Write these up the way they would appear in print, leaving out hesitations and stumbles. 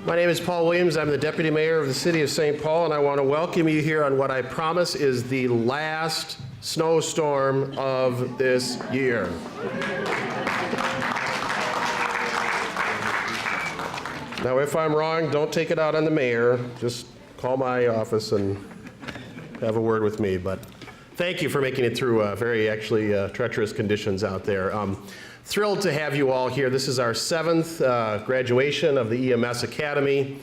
My name is Paul Williams. I'm the Deputy Mayor of the City of St. Paul, and I want to welcome you here on what I promise is the last snowstorm of this year. Now, if I'm wrong, don't take it out on the mayor. Just call my office and have a word with me. But thank you for making it through very treacherous conditions out there. Thrilled to have you all here. This is our 7th graduation of the EMS Academy,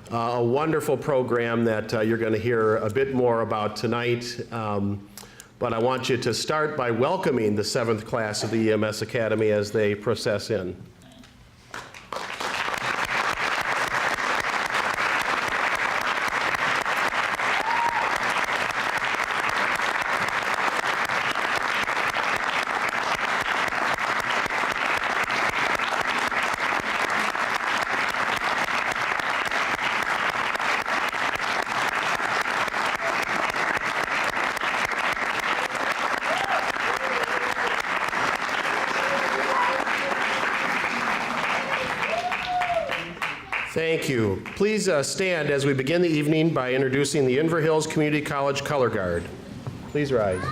a wonderful program that you're going to hear a bit more about tonight. But I want you to start by welcoming the 7th class of the EMS Academy as they process in. Thank you. Please stand as we begin the evening by introducing the Inver Hills Community College Color Guard. Please rise.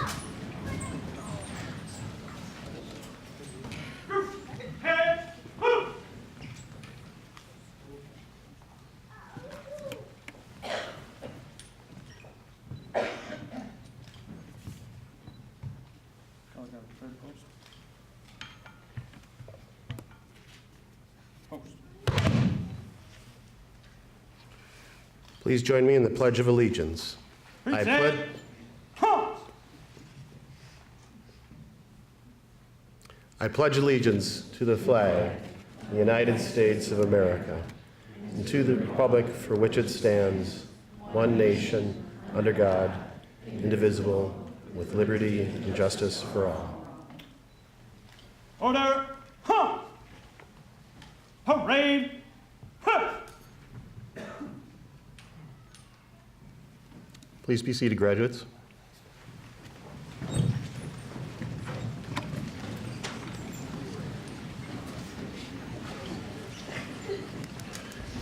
Please join me in the Pledge of Allegiance. I pledge allegiance to the flag of the United States of America and to the republic for which it stands, one nation, under God, indivisible, with liberty and justice for all. Order! Parade! Please be seated, graduates.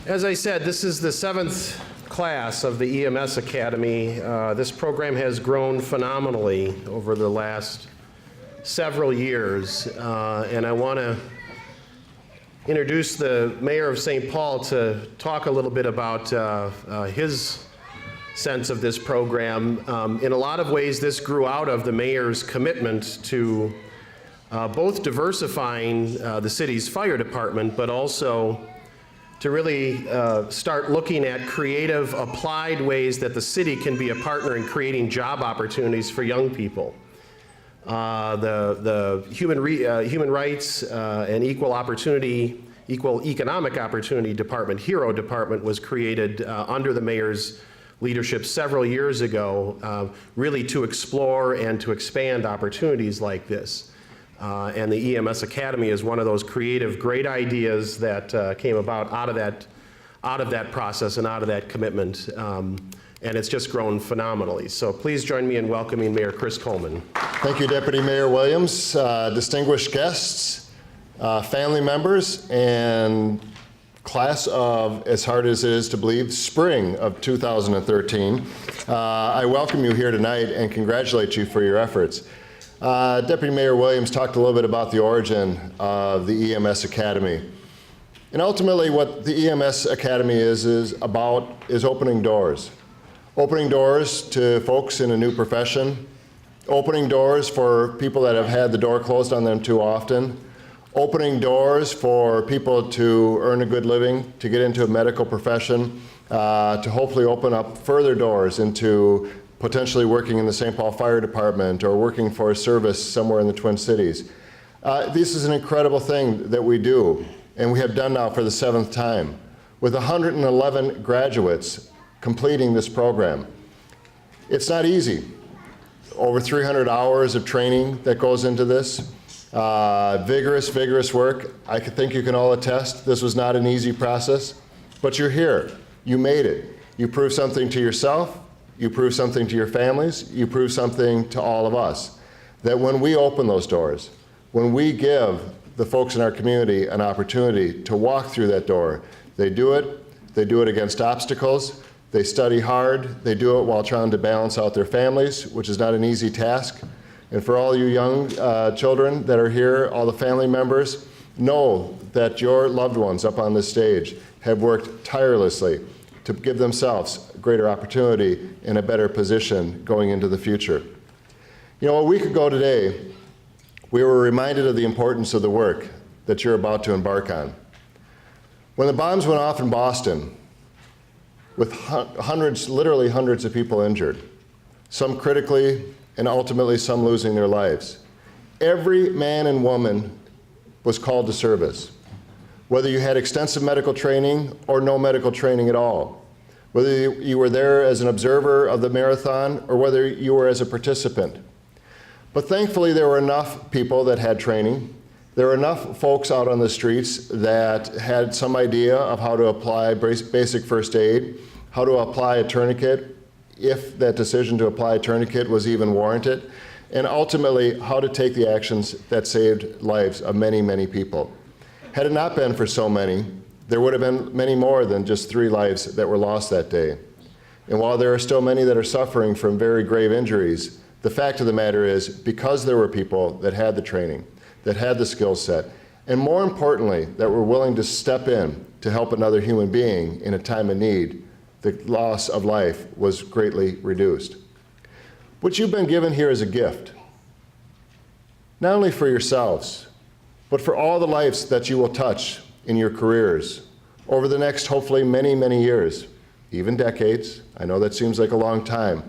As I said, this is the 7th class of the EMS Academy. This program has grown phenomenally over the last several years, and I want to introduce the Mayor of St. Paul to talk a little bit about his sense of this program. In a lot of ways, this grew out of the mayor's commitment to both diversifying the city's fire department, but also to really start looking at creative, applied ways that the city can be a partner in creating job opportunities for young people. The Human Rights and Equal Economic Opportunity Department, HERO Department, was created under the mayor's leadership several years ago, really to explore and to expand opportunities like this. And the EMS Academy is one of those creative, great ideas that came about out of that process and out of that commitment. And it's just grown phenomenally. So please join me in welcoming Mayor Chris Coleman. Thank you, Deputy Mayor Williams, distinguished guests, family members, and class of, as hard as it is to believe, spring of 2013. I welcome you here tonight and congratulate you for your efforts. Deputy Mayor Williams talked a little bit about the origin of the EMS Academy. And ultimately what the EMS Academy is opening doors. Opening doors to folks in a new profession, opening doors for people that have had the door closed on them too often, opening doors for people to earn a good living, to get into a medical profession, to hopefully open up further doors into potentially working in the St. Paul Fire Department or working for a service somewhere in the Twin Cities. This is an incredible thing that we do, and we have done now for the 7th time, with 111 graduates completing this program. It's not easy. Over 300 hours of training that goes into this. Vigorous work. I think you can all attest this was not an easy process, but you're here. You made it. You proved something to yourself, you proved something to your families, you proved something to all of us. That when we open those doors, when we give the folks in our community an opportunity to walk through that door, they do it They do it against obstacles. They study hard. They do it while trying to balance out their families, which is not an easy task. And for all you young children that are here, all the family members, know that your loved ones up on this stage have worked tirelessly to give themselves greater opportunity and a better position going into the future. You know, a week ago today, we were reminded of the importance of the work that you're about to embark on. When the bombs went off in Boston, with hundreds, literally hundreds of people injured, some critically and ultimately some losing their lives, every man and woman was called to service. Whether you had extensive medical training or no medical training at all, whether you were there as an observer of the marathon or whether you were as a participant. But thankfully there were enough people that had training. There were enough folks out on the streets that had some idea of how to apply basic first aid, how to apply a tourniquet, if that decision to apply a tourniquet was even warranted, and ultimately how to take the actions that saved lives of many, many people. Had it not been for so many, there would have been many more than just 3 lives that were lost that day. And while there are still many that are suffering from very grave injuries, the fact of the matter is, because there were people that had the training, that had the skill set, and more importantly, that were willing to step in to help another human being in a time of need, the loss of life was greatly reduced. What you've been given here is a gift, not only for yourselves, but for all the lives that you will touch in your careers over the next, hopefully, many, many years, even decades. I know that seems like a long time.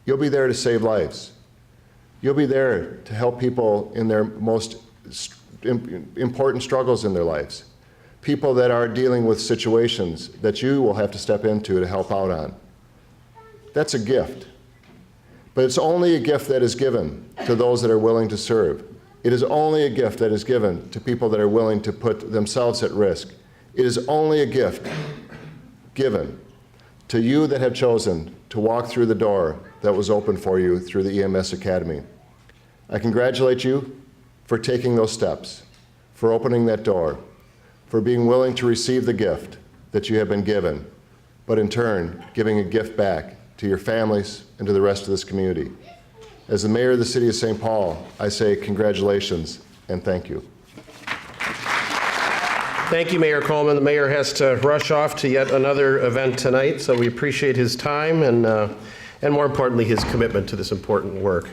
You'll be there to save lives. You'll be there to help people in their most important struggles in their lives. People that are dealing with situations that you will have to step into to help out on. That's a gift. But it's only a gift that is given to those that are willing to serve. It is only a gift that is given to people that are willing to put themselves at risk. It is only a gift given to you that have chosen to walk through the door that was open for you through the EMS Academy. I congratulate you for taking those steps, for opening that door, for being willing to receive the gift that you have been given, but in turn, giving a gift back to your families and to the rest of this community. As the mayor of the city of St. Paul, I say congratulations and thank you. Thank you, Mayor Coleman. The mayor has to rush off to yet another event tonight, so we appreciate his time and more importantly, his commitment to this important work.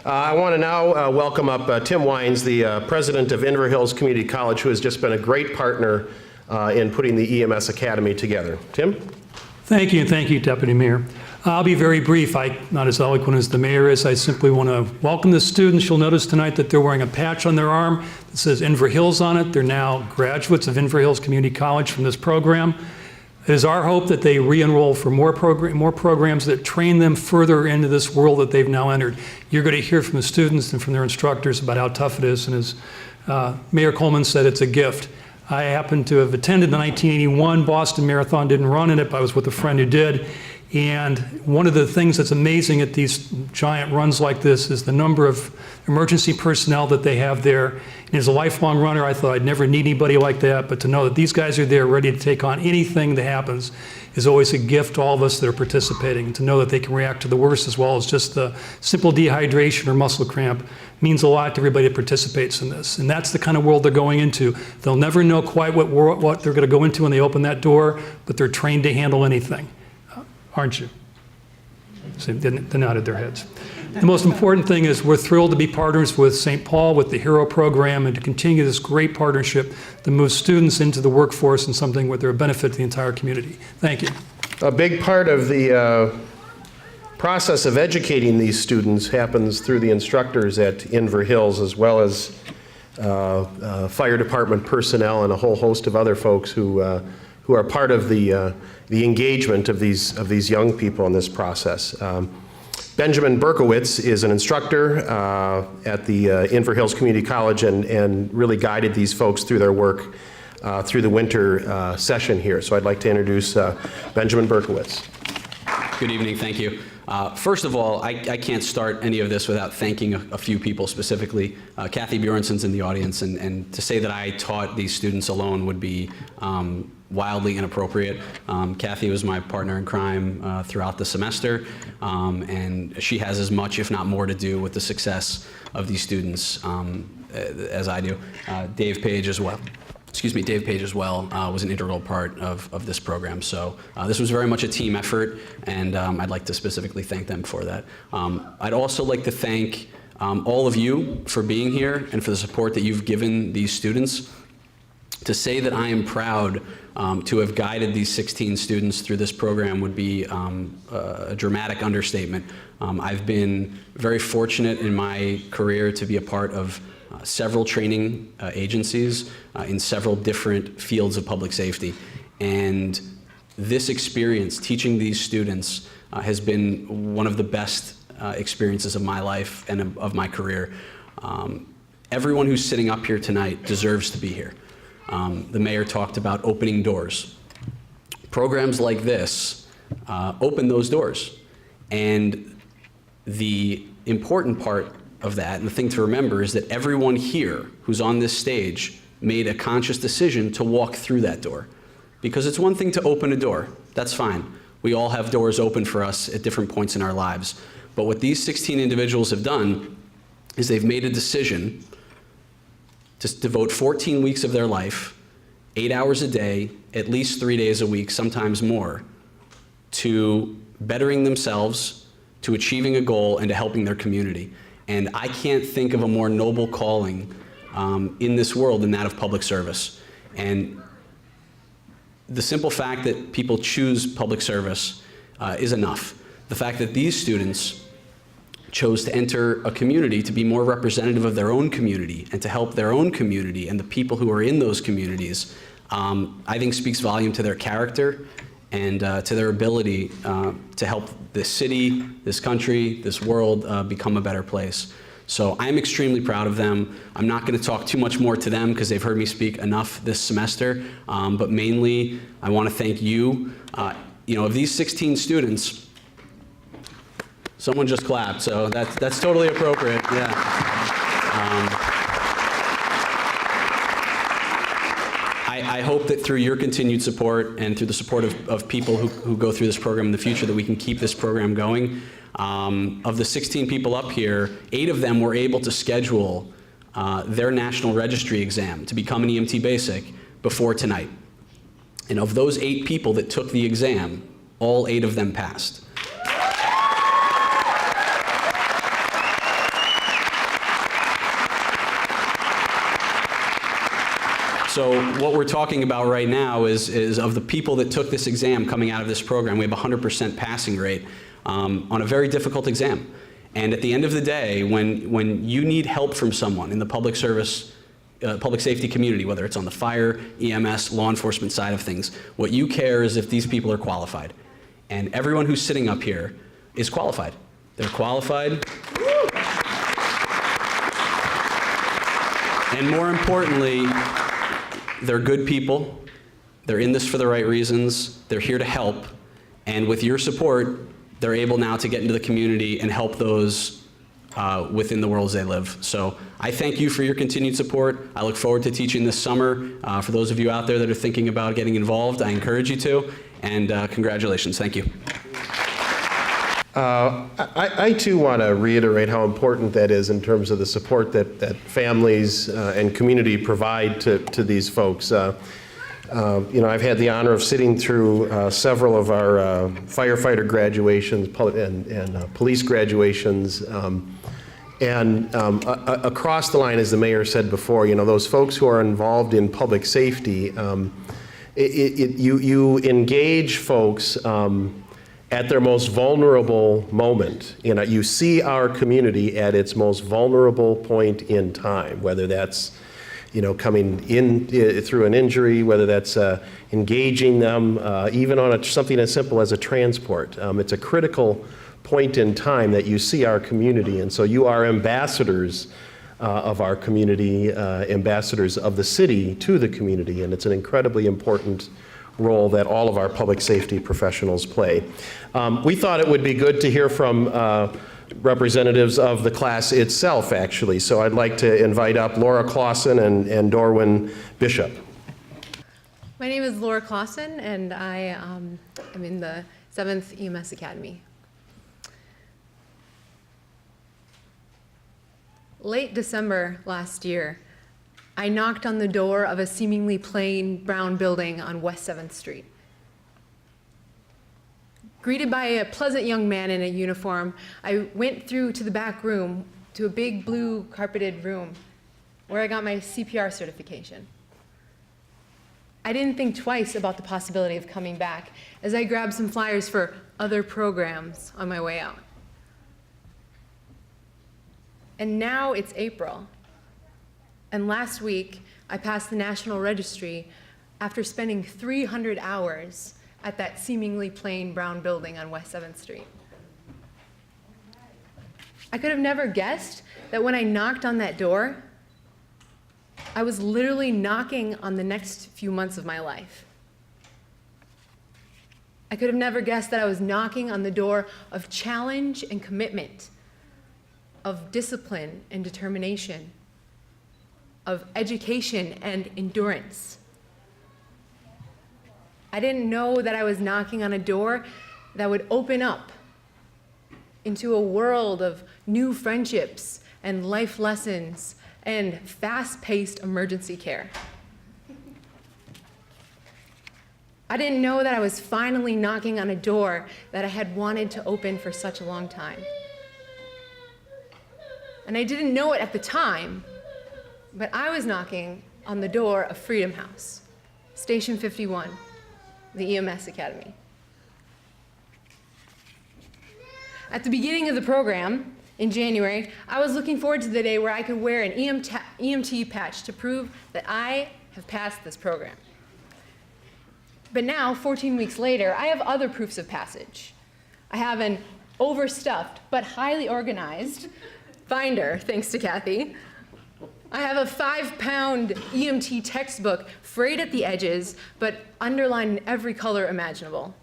I want to now welcome up Tim Wines, the president of Inver Hills Community College, who has just been a great partner in putting the EMS Academy together. Tim? Thank you, and thank you, Deputy Mayor. I'll be very brief. I'm not as eloquent as the mayor is. I simply want to welcome the students. You'll notice tonight that they're wearing a patch on their arm that says Inver Hills on it. They're now graduates of Inver Hills Community College from this program. It is our hope that they re-enroll for more programs that train them further into this world that they've now entered. You're going to hear from the students and from their instructors about how tough it is, and as Mayor Coleman said, it's a gift. I happen to have attended the 1981 Boston Marathon, didn't run in it, but I was with a friend who did. And one of the things that's amazing at these giant runs like this is the number of emergency personnel that they have there. And as a lifelong runner, I thought I'd never need anybody like that, but to know that these guys are there ready to take on anything that happens is always a gift to all of us that are participating. And to know that they can react to the worst as well as just the simple dehydration or muscle cramp means a lot to everybody that participates in this. And that's the kind of world they're going into. They'll never know quite what they're going to go into when they open that door, but they're trained to handle anything. Aren't you? So they nodded their heads. The most important thing is we're thrilled to be partners with St. Paul, with the HERO program, and to continue this great partnership that moves students into the workforce and something where they're a benefit to the entire community. Thank you. A big part of the process of educating these students happens through the instructors at Inver Hills, as well as fire department personnel and a whole host of other folks who are part of the engagement of these young people in this process. Benjamin Berkowitz is an instructor at the Inver Hills Community College and really guided these folks through their work through the winter session here. So I'd like to introduce Benjamin Berkowitz. Good evening. Thank you. First of all, I can't start any of this without thanking a few people, specifically Kathy Bjornson's in the audience, and to say that I taught these students alone would be wildly inappropriate. Kathy was my partner in crime throughout the semester, and she has as much, if not more, to do with the success of these students as I do. Dave Page as well. Dave Page as well was an integral part of this program. So this was very much a team effort, and I'd like to specifically thank them for that. I'd also like to thank all of you for being here and for the support that you've given these students. To say that I am proud to have guided these 16 students through this program would be a dramatic understatement. I've been very fortunate in my career to be a part of several training agencies in several different fields of public safety. And this experience, teaching these students, has been one of the best experiences of my life and of my career. Everyone who's sitting up here tonight deserves to be here. The mayor talked about opening doors. Programs like this open those doors. And the important part of that, and the thing to remember, is that everyone here who's on this stage made a conscious decision to walk through that door. Because it's one thing to open a door, that's fine. We all have doors open for us at different points in our lives. But what these 16 individuals have done is they've made a decision to devote 14 weeks of their life, 8 hours a day, at least 3 days a week, sometimes more, to bettering themselves, to achieving a goal, and to helping their community. And I can't think of a more noble calling in this world than that of public service. And the simple fact that people choose public service is enough. The fact that these students chose to enter a community to be more representative of their own community and to help their own community and the people who are in those communities, I think speaks volume to their character and to their ability to help this city, this country, this world become a better place. So I'm extremely proud of them. I'm not going to talk too much more to them because they've heard me speak enough this semester, but mainly I want to thank you. Of these 16 students, someone just clapped, so that's totally appropriate, yeah. I hope that through your continued support and through the support of people who go through this program in the future, that we can keep this program going. Of the 16 people up here, 8 of them were able to schedule their national registry exam to become an EMT basic before tonight. And of those 8 people that took the exam, all 8 of them passed. So what we're talking about right now is of the people that took this exam coming out of this program, we have a 100% passing rate on a very difficult exam. And at the end of the day, when you need help from someone in the public service, public safety community, whether it's on the fire, EMS, law enforcement side of things, what you care is if these people are qualified. And everyone who's sitting up here is qualified. They're qualified. And more importantly, they're good people, they're in this for the right reasons, they're here to help, and with your support, they're able now to get into the community and help those within the worlds they live. So I thank you for your continued support. I look forward to teaching this summer. For those of you out there that are thinking about getting involved, I encourage you to, and congratulations, thank you. I too want to reiterate how important that is in terms of the support that families and community provide to these folks. I've had the honor of sitting through several of our firefighter graduations and police graduations. Across the line, as the mayor said before, those folks who are involved in public safety, you engage folks at their most vulnerable moment. You see our community at its most vulnerable point in time, whether that's coming in through an injury, whether that's engaging them, even on something as simple as a transport. It's a critical point in time that you see our community, and so you are ambassadors of our community, ambassadors of the city to the community, and it's an incredibly important role that all of our public safety professionals play. We thought it would be good to hear from representatives of the class itself, actually. So I'd like to invite up Laura Clausen and Dorwin Bishop. My name is Laura Clausen, and I am in the 7th EMS Academy. Late December last year, I knocked on the door of a seemingly plain brown building on West 7th Street. Greeted by a pleasant young man in a uniform, I went through to the back room, to a big blue carpeted room, where I got my CPR certification. I didn't think twice about the possibility of coming back, as I grabbed some flyers for other programs on my way out. And now it's April. And last week, I passed the National Registry after spending 300 hours at that seemingly plain brown building on West 7th Street. I could have never guessed that when I knocked on that door, I was literally knocking on the next few months of my life. I could have never guessed that I was knocking on the door of challenge and commitment, of discipline and determination, of education and endurance. I didn't know that I was knocking on a door that would open up into a world of new friendships and life lessons and fast-paced emergency care. I didn't know that I was finally knocking on a door that I had wanted to open for such a long time. And I didn't know it at the time, but I was knocking on the door of Freedom House, Station 51, the EMS Academy. At the beginning of the program, in January, I was looking forward to the day where I could wear an EMT patch to prove that I have passed this program. But now, 14 weeks later, I have other proofs of passage. I have an overstuffed but highly organized binder, thanks to Kathy. I have a 5-pound EMT textbook frayed at the edges, but underlined in every color imaginable.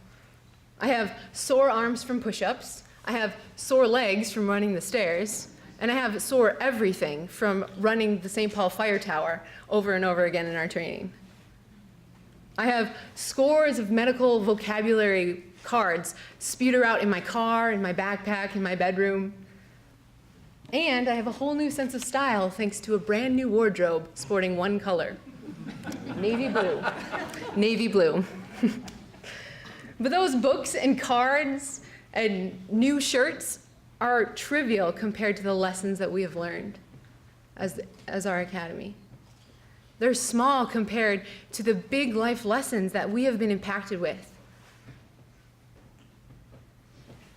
I have sore arms from push-ups. I have sore legs from running the stairs. And I have sore everything from running the St. Paul Fire Tower over and over again in our training. I have scores of medical vocabulary cards spewed out in my car, in my backpack, in my bedroom. And I have a whole new sense of style thanks to a brand new wardrobe sporting one color, navy blue. Navy blue. But those books and cards and new shirts are trivial compared to the lessons that we have learned as our academy. They're small compared to the big life lessons that we have been impacted with.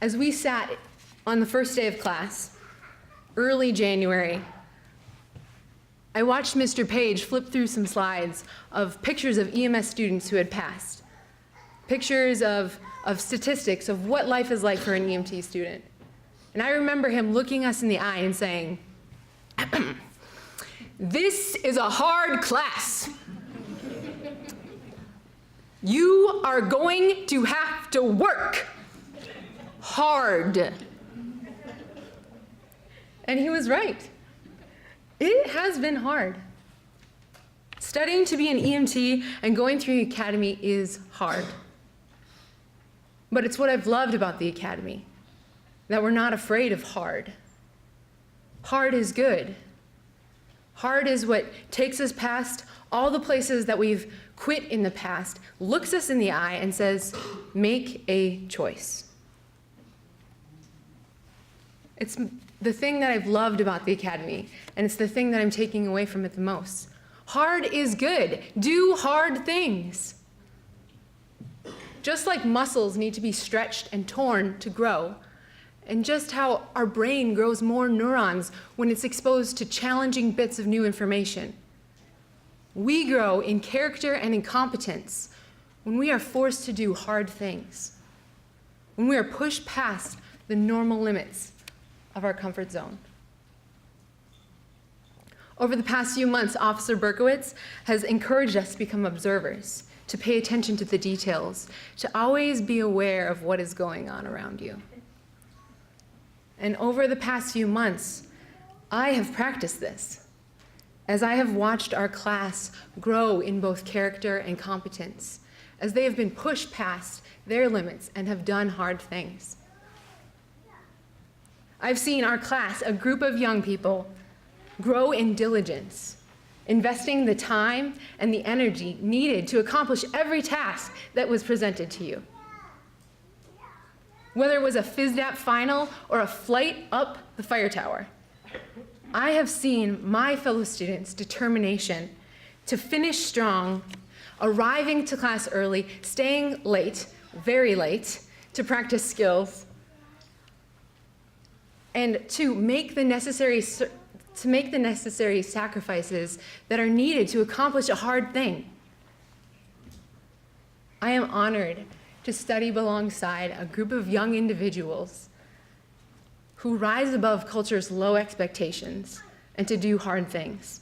As we sat on the first day of class, early January, I watched Mr. Page flip through some slides of pictures of EMS students who had passed, pictures of statistics of what life is like for an EMT student. And I remember him looking us in the eye and saying, "This is a hard class. You are going to have to work hard." And he was right. It has been hard. Studying to be an EMT and going through the academy is hard. But it's what I've loved about the academy, that we're not afraid of hard. Hard is good. Hard is what takes us past all the places that we've quit in the past, looks us in the eye and says, make a choice. It's the thing that I've loved about the academy, and it's the thing that I'm taking away from it the most. Hard is good. Do hard things. Just like muscles need to be stretched and torn to grow, and just how our brain grows more neurons when it's exposed to challenging bits of new information. We grow in character and in competence when we are forced to do hard things, when we are pushed past the normal limits of our comfort zone. Over the past few months, Officer Berkowitz has encouraged us to become observers, to pay attention to the details, to always be aware of what is going on around you. And over the past few months, I have practiced this as I have watched our class grow in both character and competence, as they have been pushed past their limits and have done hard things. I've seen our class, a group of young people, grow in diligence, investing the time and the energy needed to accomplish every task that was presented to you. Whether it was a FISDAP final or a flight up the fire tower, I have seen my fellow students' determination to finish strong, arriving to class early, staying late, very late, to practice skills, and to make the necessary sacrifices that are needed to accomplish a hard thing. I am honored to study alongside a group of young individuals who rise above culture's low expectations and to do hard things.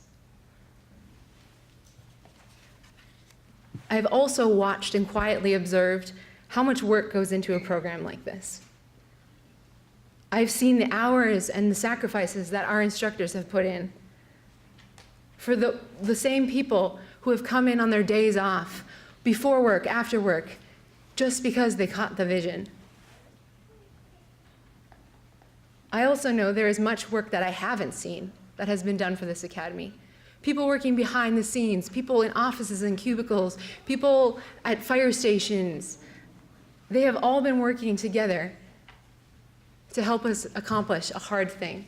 I've also watched and quietly observed how much work goes into a program like this. I've seen the hours and the sacrifices that our instructors have put in for the same people who have come in on their days off, before work, after work, just because they caught the vision. I also know there is much work that I haven't seen that has been done for this academy. People working behind the scenes, people in offices and cubicles, people at fire stations. They have all been working together to help us accomplish a hard thing.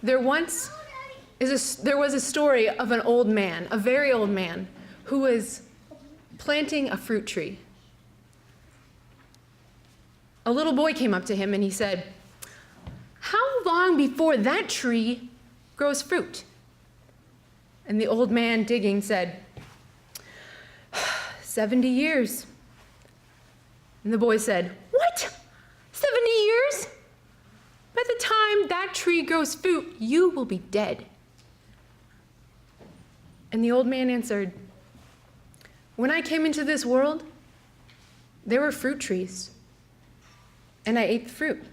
There was a story of an old man, a very old man, who was planting a fruit tree. A little boy came up to him and he said, "How long before that tree grows fruit?" And the old man, digging, said, 70 years. And the boy said, "What? 70 years? By the time that tree grows fruit, you will be dead." And the old man answered, "When I came into this world, there were fruit trees, and I ate the fruit.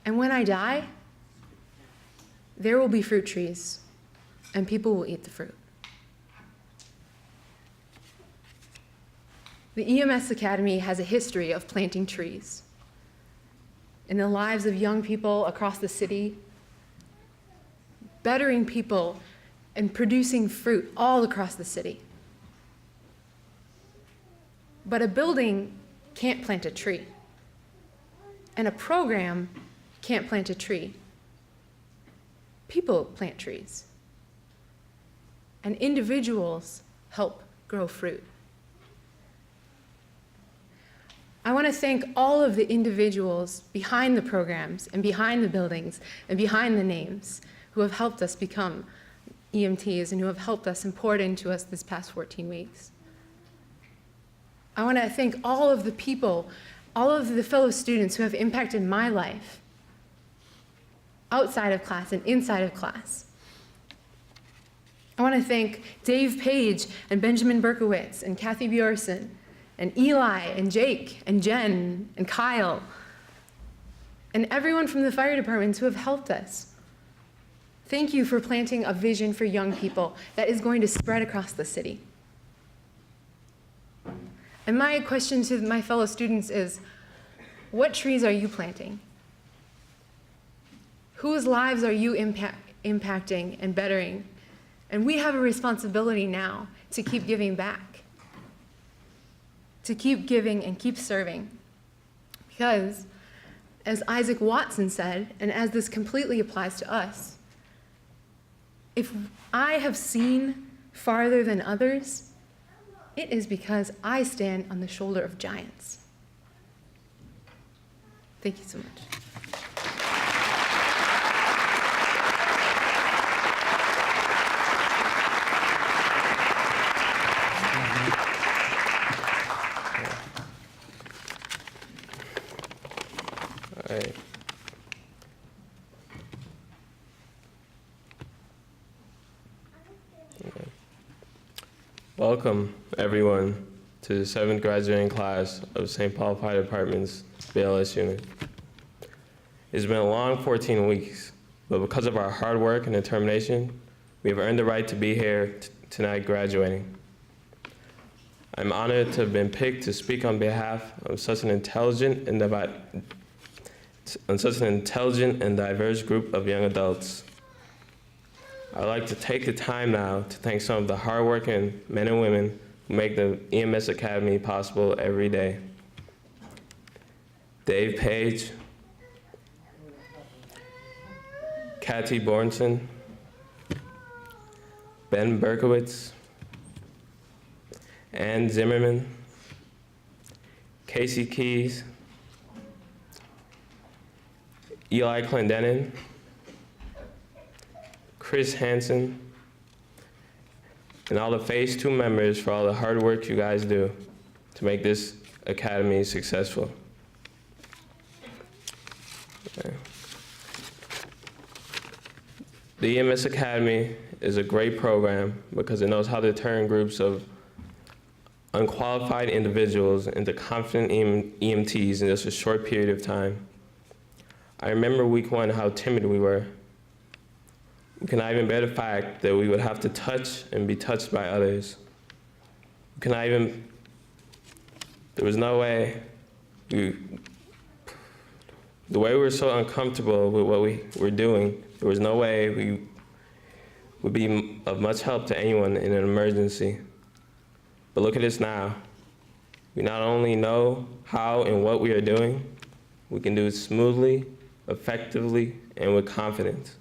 And when I die, there will be fruit trees, and people will eat the fruit." The EMS Academy has a history of planting trees in the lives of young people across the city, bettering people and producing fruit all across the city. But a building can't plant a tree, and a program can't plant a tree. People plant trees, and individuals help grow fruit. I want to thank all of the individuals behind the programs and behind the buildings and behind the names who have helped us become EMTs and who have helped us and poured into us this past 14 weeks. I want to thank all of the people, all of the fellow students who have impacted my life outside of class and inside of class. I want to thank Dave Page and Benjamin Berkowitz and Kathy Bjorson and Eli and Jake and Jen and Kyle and everyone from the fire departments who have helped us. Thank you for planting a vision for young people that is going to spread across the city. And my question to my fellow students is, what trees are you planting? Whose lives are you impacting and bettering? And we have a responsibility now to keep giving back, to keep giving and keep serving. Because, as Isaac Watson said, and as this completely applies to us, if I have seen farther than others, it is because I stand on the shoulder of giants. Thank you so much. All right. Welcome, everyone, to the 7th graduating class of St. Paul Fire Department's BLS unit. It's been a long 14 weeks, but because of our hard work and determination, we have earned the right to be here tonight graduating. I'm honored to have been picked to speak on behalf of such an intelligent and diverse group of young adults. I'd like to take the time now to thank some of the hardworking men and women who make the EMS Academy possible every day. Dave Page, Kathy Bornson, Ben Berkowitz, Ann Zimmerman, Casey Keys, Eli Clendenin, Chris Hansen, and all the Phase 2 members for all the hard work you guys do to make this academy successful. Okay. The EMS Academy is a great program because it knows how to turn groups of unqualified individuals into confident EMTs in just a short period of time. I remember week 1 how timid we were. We cannot even bear the fact that we would have to touch and be touched by others. We cannot even, there was no way, the way we were so uncomfortable with what we were doing, there was no way we would be of much help to anyone in an emergency. But look at us now. We not only know how and what we are doing, we can do it smoothly, effectively, and with confidence.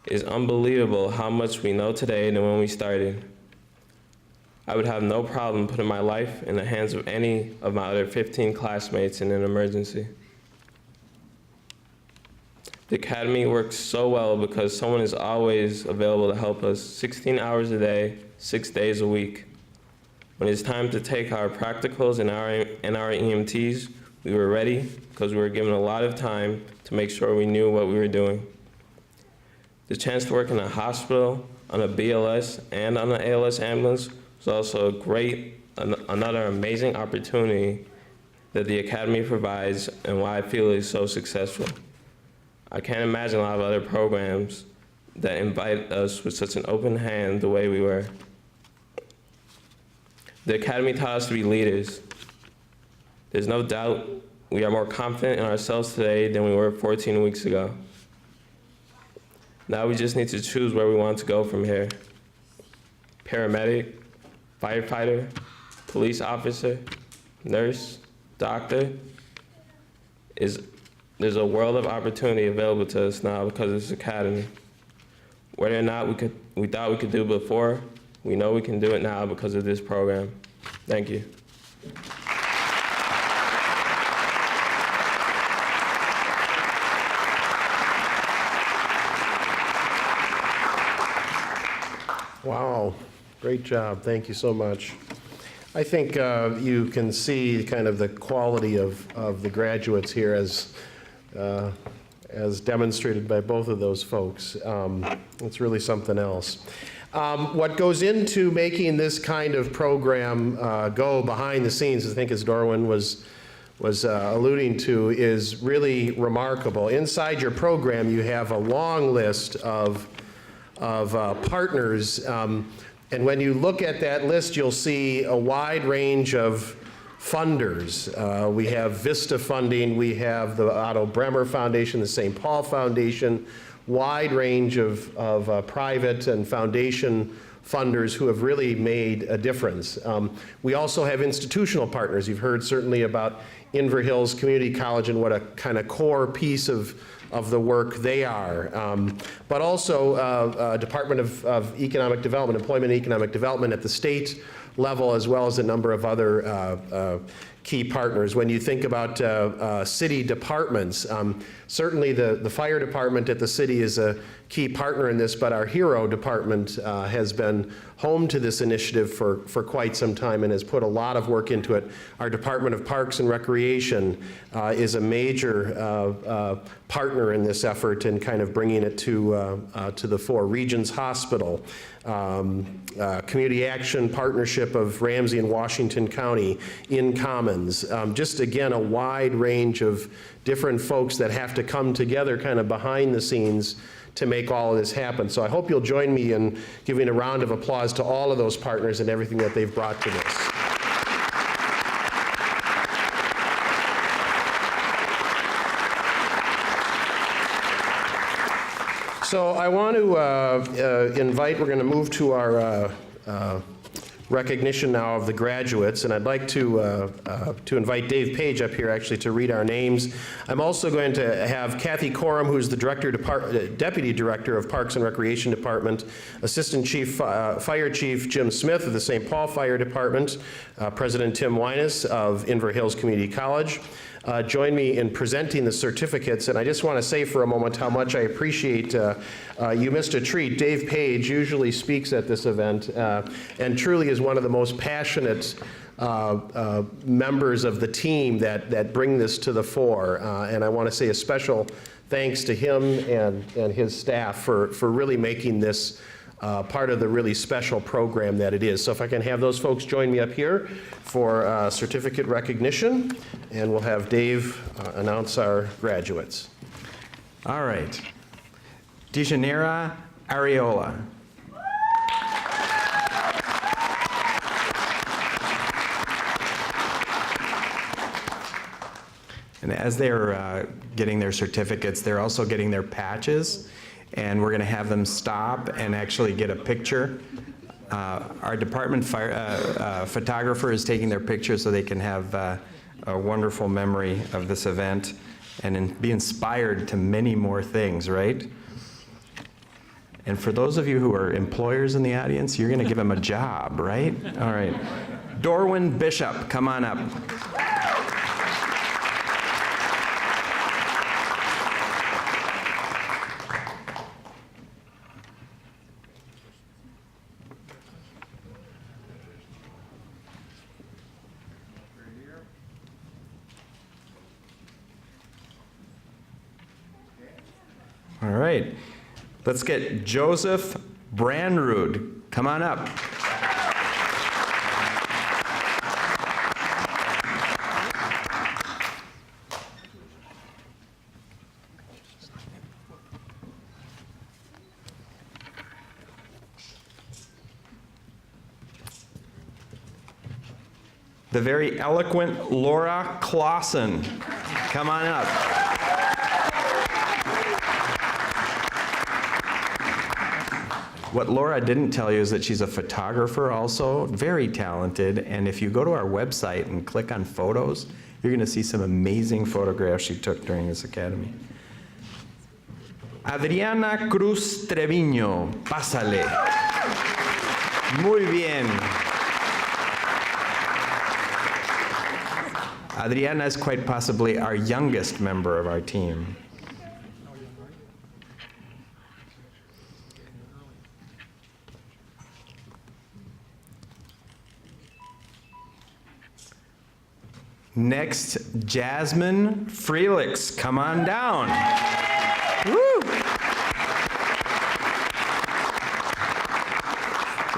It is unbelievable how much we know today than when we started. I would have no problem putting my life in the hands of any of my other 15 classmates in an emergency. The Academy works so well because someone is always available to help us 16 hours a day, 6 days a week. When it's time to take our practicals and our EMTs, we were ready because we were given a lot of time to make sure we knew what we were doing. The chance to work in a hospital, on a BLS, and on an ALS ambulance was also another amazing opportunity that the Academy provides and why I feel it is so successful. I can't imagine a lot of other programs that invite us with such an open hand the way we were. The Academy taught us to be leaders. There's no doubt we are more confident in ourselves today than we were 14 weeks ago. Now we just need to choose where we want to go from here. Paramedic, firefighter, police officer, nurse, doctor. There's a world of opportunity available to us now because of this academy. Whether or not we thought we could do it before, we know we can do it now because of this program. Thank you. Wow, great job. Thank you so much. I think you can see kind of the quality of the graduates here as demonstrated by both of those folks. It's really something else. What goes into making this kind of program go behind the scenes, I think as Dorwin was alluding to, is really remarkable. Inside your program, you have a long list of partners, and when you look at that list, you'll see a wide range of funders. We have Vista Funding, we have the Otto Bremer Foundation, the St. Paul Foundation, wide range of private and foundation funders who have really made a difference. We also have institutional partners. You've heard certainly about Inver Hills Community College and what a kind of core piece of the work they are. But also Department of Economic Development, Employment and Economic Development at the state level, as well as a number of other key partners. When you think about city departments, certainly the fire department at the city is key partner in this, but our HERO department has been home to this initiative for quite some time and has put a lot of work into it. Our Department of Parks and Recreation is a major partner in this effort and kind of bringing it to the fore. Regions Hospital, Community Action Partnership of Ramsey and Washington County, In Commons, just again a wide range of different folks that have to come together kind of behind the scenes to make all of this happen. So I hope you'll join me in giving a round of applause to all of those partners and everything that they've brought to this. So I want to invite, we're going to move to our recognition now of the graduates, and I'd like to invite Dave Page up here actually to read our names. I'm also going to have Kathy Coram, who's the Deputy Director of Parks and Recreation Department, Assistant Chief Fire Chief Jim Smith of the St. Paul Fire Department, President Tim Wyness of Inver Hills Community College. Join me in presenting the certificates, and I just want to say for a moment how much I appreciate you missed a treat. Dave Page usually speaks at this event and truly is one of the most passionate members of the team that bring this to the fore, and I want to say a special thanks to him and his staff for really making this part of the really special program that it is. So if I can have those folks join me up here for certificate recognition, and we'll have Dave announce our graduates. All right. Dejanira Areola. And as they're getting their certificates, they're also getting their patches, and we're going to have them stop and actually get a picture. Our department photographer is taking their picture so they can have a wonderful memory of this event and be inspired to many more things, right? And for those of you who are employers in the audience, you're going to give them a job, right? All right. Dorwin Bishop, come on up. All right, let's get Joseph Brandrud. Come on up. The very eloquent Laura Clausen. Come on up. What Laura didn't tell you is that she's a photographer also, very talented, and if you go to our website and click on photos, you're going to see some amazing photographs she took during this academy. Adriana Cruz Treviño, pásale. Muy bien. Adriana is quite possibly our youngest member of our team. Next, Jasmine Freelix, come on down. Woo!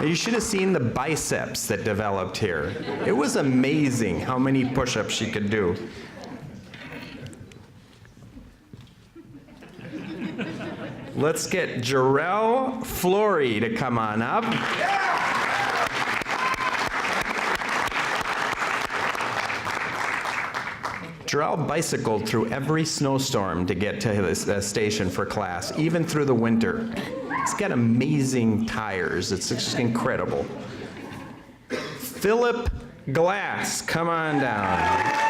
You should have seen the biceps that developed here. It was amazing how many push-ups she could do. Let's get Jarrell Flory to come on up. Jarrell bicycled through every snowstorm to get to the station for class, even through the winter. It's got amazing tires. It's just incredible. Philip Glass, come on down.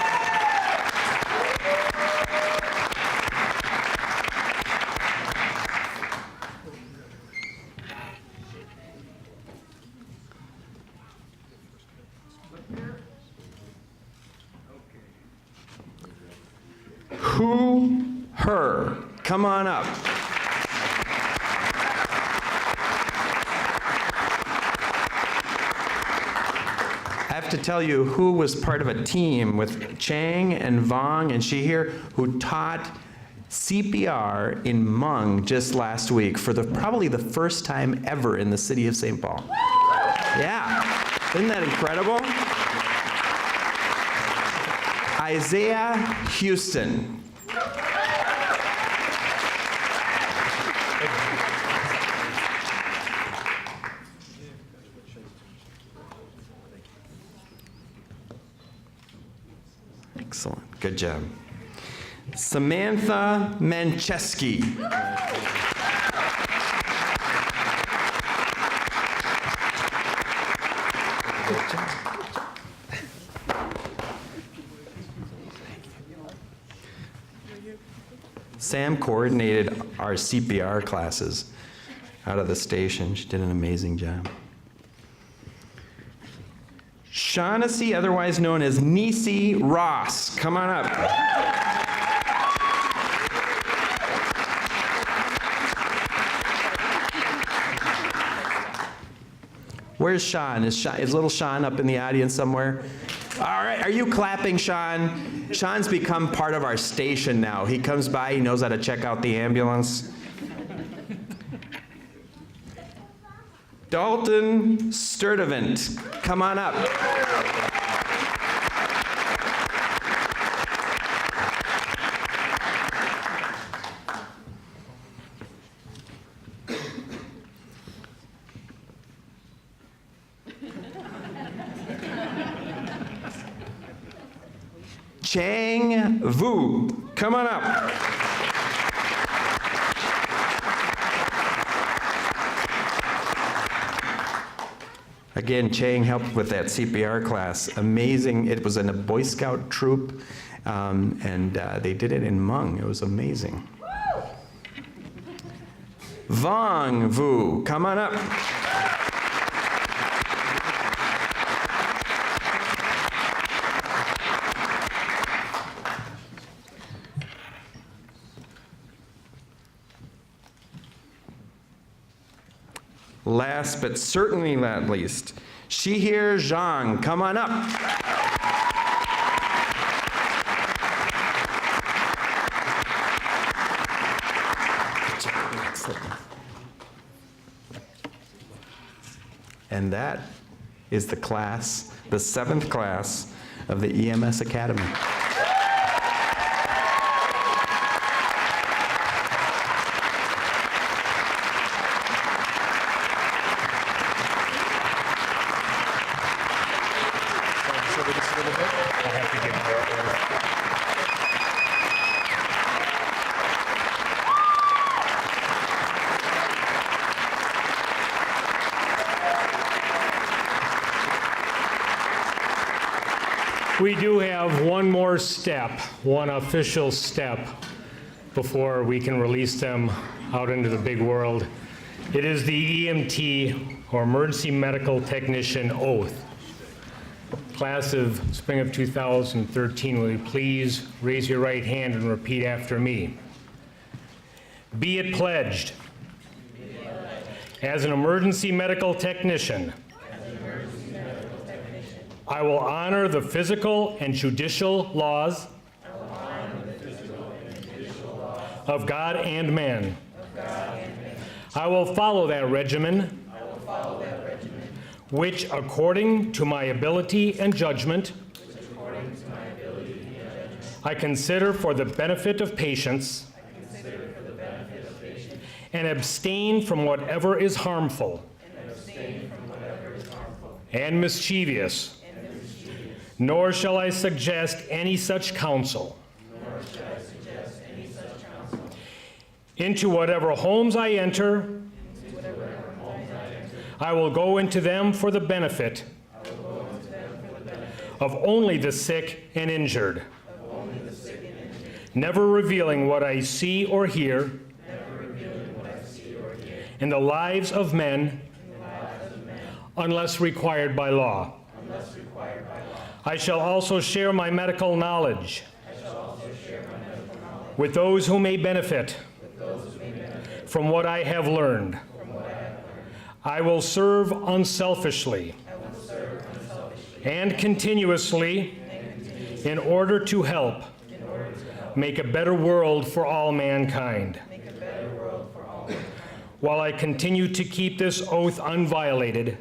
Her, come on up. have to tell you who was part of a team with Chang and Vong and Shihir who taught CPR in Hmong just last week for probably the first time ever in the city of St. Paul. Yeah, isn't that incredible? Isaiah Houston. Excellent, good job. Samantha Mancheski. Sam coordinated our CPR classes out of the station. She did an amazing job. Shaughnessy, otherwise known as Nisi Ross. Come on up. Where's Sean? Is little Sean up in the audience somewhere? All right, are you clapping, Sean? Sean's become part of our station now. He comes by, he knows how to check out the ambulance. Dalton Sturdivant, come on up. Chang Vu, come on up. Again, Chang helped with that CPR class. Amazing. It was in a Boy Scout troop, and they did it in Hmong. It was amazing. Vong Vu, come on up. Last but certainly not least, Shihir Zhang, come on up. And that is the class, the 7th class of the EMS Academy. We do have one more step, one official step, before we can release them out into the big world. It is the EMT, or Emergency Medical Technician Oath. Class of spring of 2013, will you please raise your right hand and repeat after me? Be it pledged, as an emergency medical technician, I will honor the physical and judicial laws of God and man. I will follow that regimen, which according to my ability and judgment, I consider for the benefit of patients, and abstain from whatever is harmful and mischievous. Nor shall I suggest any such counsel into whatever homes I enter. I will go into them for the benefit of only the sick and injured, never revealing what I see or hear in the lives of men unless required by law. I shall also share my medical knowledge with those who may benefit from what I have learned. I will serve unselfishly and continuously in order to help make a better world for all mankind. While I continue to keep this oath unviolated,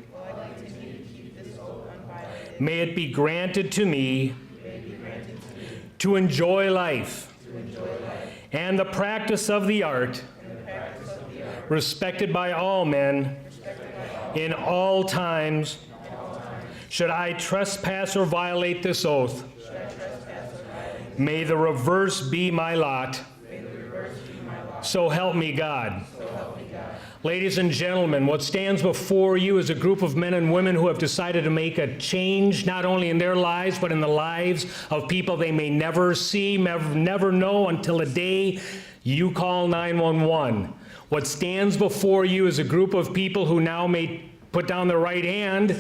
may it be granted to me to enjoy life and the practice of the art respected by all men in all times. Should I trespass or violate this oath, may the reverse be my lot. So help me God. Ladies and gentlemen, what stands before you is a group of men and women who have decided to make a change, not only in their lives, but in the lives of people they may never see, never know until the day you call 911. What stands before you is a group of people who now may put down their right hand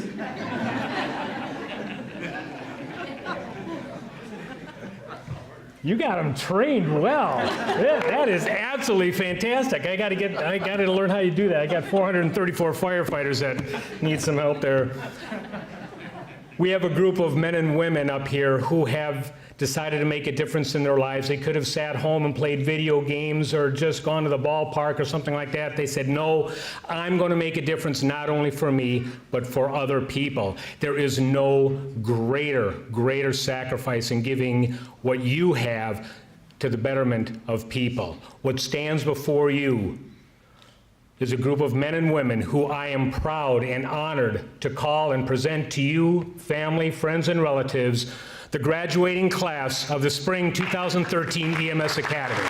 You got them trained well. That is absolutely fantastic. I got to learn how you do that. I got 434 firefighters that need some help there. We have a group of men and women up here who have decided to make a difference in their lives. They could have sat home and played video games or just gone to the ballpark or something like that. They said, no, I'm going to make a difference not only for me, but for other people. There is no greater sacrifice in giving what you have to the betterment of people. What stands before you is a group of men and women who I am proud and honored to call and present to you, family, friends, and relatives, the graduating class of the Spring 2013 EMS Academy.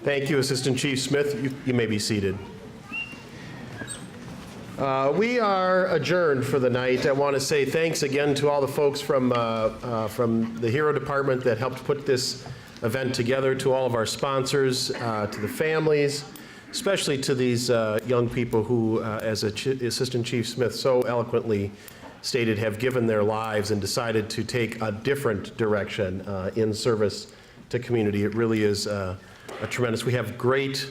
Thank you, Assistant Chief Smith. You may be seated. We are adjourned for the night. I want to say thanks again to all the folks from the Hero Department that helped put this event together, to all of our sponsors, to the families, especially to these young people who, as Assistant Chief Smith so eloquently stated, have given their lives and decided to take a different direction in service to community. It really is a tremendous. We have great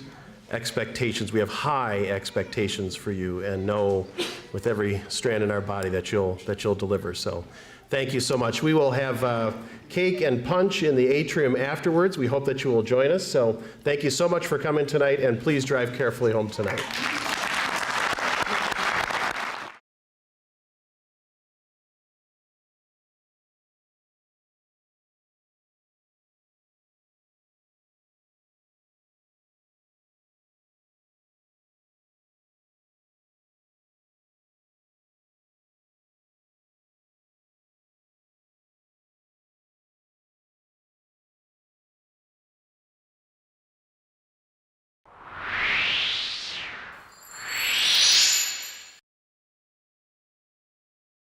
expectations. We have high expectations for you, and know with every strand in our body that you'll deliver. So thank you so much. We will have cake and punch in the atrium afterwards. We hope that you will join us. So thank you so much for coming tonight, and please drive carefully home tonight.